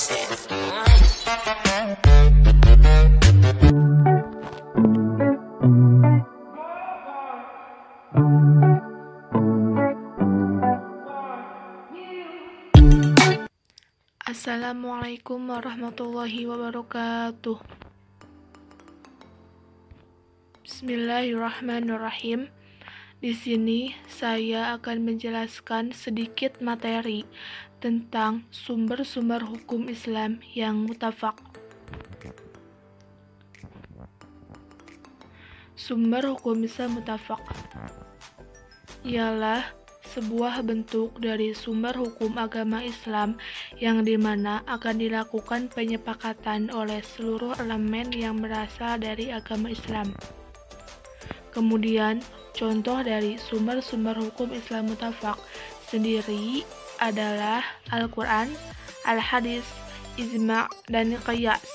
exclusive. Assalamualaikum warahmatullahi wabarakatuh. Bismillahirrahmanirrahim. Di sini saya akan menjelaskan sedikit materi tentang sumber-sumber hukum Islam yang muttafaq. Sumber hukum Islam muttafaq ialah sebuah bentuk dari sumber hukum agama Islam yang dimana akan dilakukan penyepakatan oleh seluruh elemen yang berasal dari agama Islam. Kemudian, contoh dari sumber-sumber hukum Islam muttafaq sendiri adalah Al-Quran, Al-Hadis, Ijma' dan Qiyas.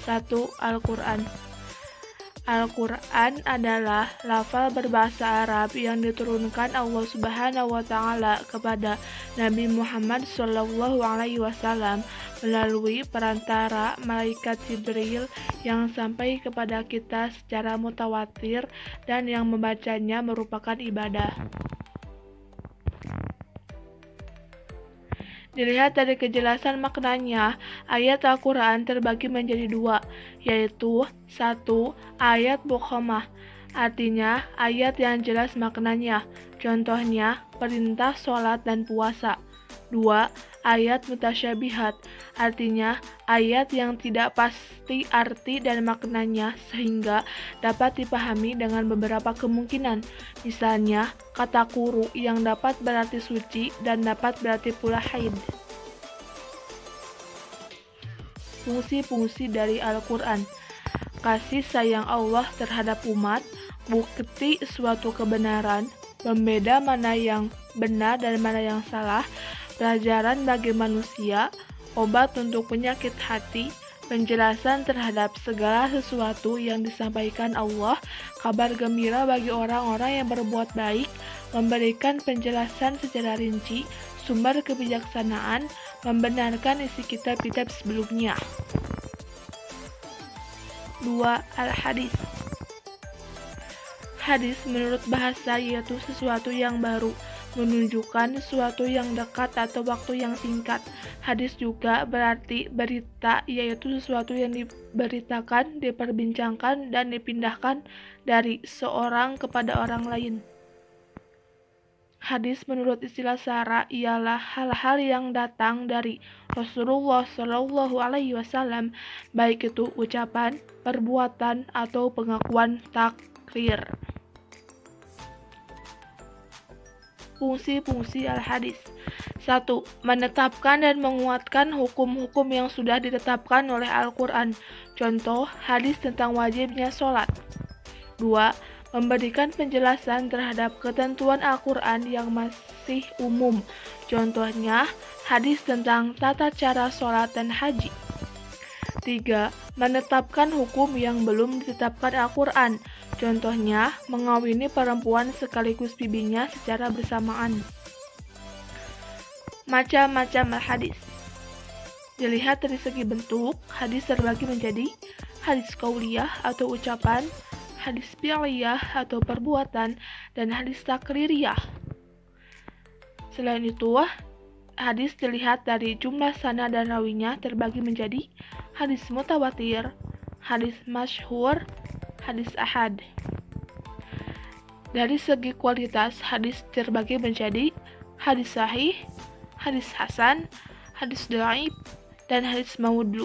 1. Al-Quran. Al-Quran adalah lafal berbahasa Arab yang diturunkan Allah Subhanahu wa Ta'ala kepada Nabi Muhammad SAW melalui perantara malaikat Jibril yang sampai kepada kita secara mutawatir dan yang membacanya merupakan ibadah. Dilihat dari kejelasan maknanya, ayat Al-Quran terbagi menjadi dua, yaitu 1. Ayat muhkamah, artinya ayat yang jelas maknanya, contohnya perintah sholat dan puasa. 2. Ayat mutasyabihat, artinya ayat yang tidak pasti arti dan maknanya sehingga dapat dipahami dengan beberapa kemungkinan. Misalnya, kata quru yang dapat berarti suci dan dapat berarti pula haid. Fungsi-fungsi dari Al-Quran: kasih sayang Allah terhadap umat, bukti suatu kebenaran, pembeda mana yang benar dan mana yang salah, pelajaran bagi manusia, obat untuk penyakit hati, penjelasan terhadap segala sesuatu yang disampaikan Allah, kabar gembira bagi orang-orang yang berbuat baik, memberikan penjelasan secara rinci, sumber kebijaksanaan, membenarkan isi kitab-kitab sebelumnya. 2. Al-Hadis. Hadis menurut bahasa yaitu sesuatu yang baru, menunjukkan sesuatu yang dekat atau waktu yang singkat. Hadis juga berarti berita, yaitu sesuatu yang diberitakan, diperbincangkan, dan dipindahkan dari seorang kepada orang lain. Hadis menurut istilah syara ialah hal-hal yang datang dari Rasulullah SAW, baik itu ucapan, perbuatan, atau pengakuan takrir. Fungsi-fungsi Al-Hadis. 1. Menetapkan dan menguatkan hukum-hukum yang sudah ditetapkan oleh Al-Quran. Contoh, hadis tentang wajibnya sholat. 2. Memberikan penjelasan terhadap ketentuan Al-Quran yang masih umum. Contohnya, hadis tentang tata cara sholat dan haji. 3. Menetapkan hukum yang belum ditetapkan Al-Quran. Contohnya, mengawini perempuan sekaligus bibinya secara bersamaan. Macam-macam al-hadis. Dilihat dari segi bentuk, hadis terbagi menjadi hadis qauliyah atau ucapan, hadis fi'liyah atau perbuatan, dan hadis takririyah. Selain itu, hadis dilihat dari jumlah sanad dan rawinya terbagi menjadi hadis mutawatir, hadis masyhur, hadis ahad. Dari segi kualitas, hadis terbagi menjadi hadis sahih, hadis hasan, hadis dhaif, dan hadis maudhu.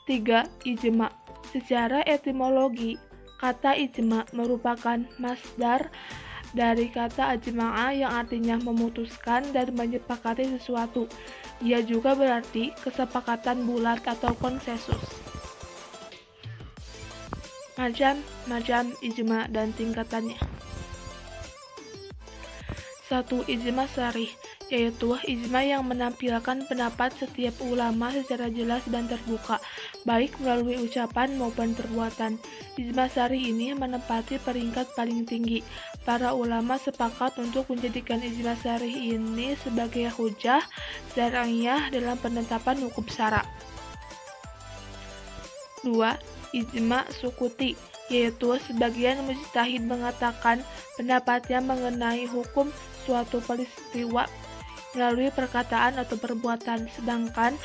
3. Ijma. Secara etimologi, kata ijma merupakan masdar dari kata ajma'a yang artinya memutuskan dan menyepakati sesuatu. Ia juga berarti kesepakatan bulat atau konsensus. Macam-macam ijma dan tingkatannya. 1. Ijma syarih, yaitu ijma yang menampilkan pendapat setiap ulama secara jelas dan terbuka, baik melalui ucapan maupun perbuatan. Ijma syar'i ini menempati peringkat paling tinggi. Para ulama sepakat untuk menjadikan ijma syar'i ini sebagai hujjah syar'iyyah dalam penetapan hukum syara'. 2. Ijma sukuti, yaitu sebagian mujtahid mengatakan pendapatnya mengenai hukum suatu peristiwa melalui perkataan atau perbuatan, sedangkan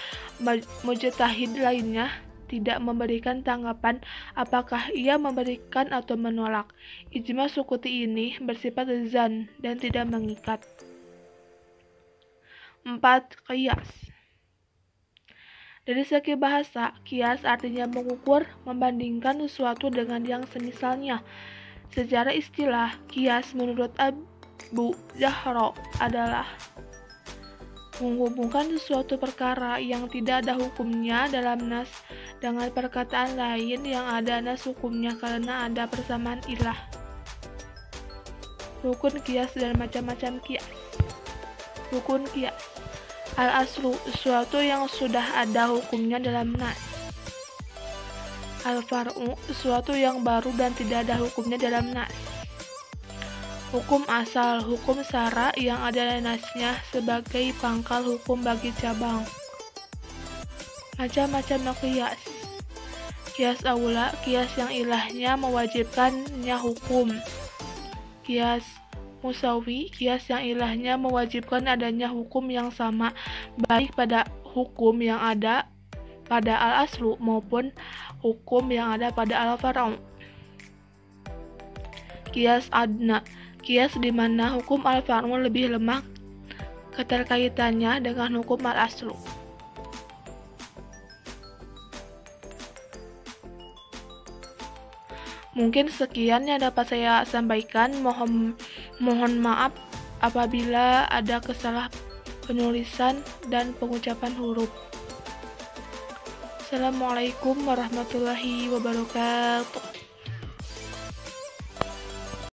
mujtahid lainnya tidak memberikan tanggapan apakah ia memberikan atau menolak. Ijma sukuti ini bersifat zan dan tidak mengikat. 4. Qiyas. Dari segi bahasa, qiyas artinya mengukur, membandingkan sesuatu dengan yang semisalnya. Secara istilah, qiyas menurut Abu Jahra adalah menghubungkan sesuatu perkara yang tidak ada hukumnya dalam nas dengan perkataan lain yang ada nas hukumnya karena ada persamaan ilah. Rukun qiyas dan macam-macam qiyas. Rukun qiyas. Al-aslu, sesuatu yang sudah ada hukumnya dalam nas. Al-far'u, sesuatu yang baru dan tidak ada hukumnya dalam nas. Hukum asal, hukum syara' yang ada nasnya sebagai pangkal hukum bagi cabang. Macam-macam qiyas. Qiyas aula, qiyas yang ilahnya mewajibkannya hukum. Qiyas musawi, qiyas yang ilahnya mewajibkan adanya hukum yang sama, baik pada hukum yang ada pada al-aslu maupun hukum yang ada pada al-far'u. Qiyas adna, qiyas di mana hukum al-far'u lebih lemah keterkaitannya dengan hukum al-aslu. Mungkin sekian yang dapat saya sampaikan. Mohon maaf apabila ada kesalah penulisan dan pengucapan huruf. Assalamualaikum warahmatullahi wabarakatuh.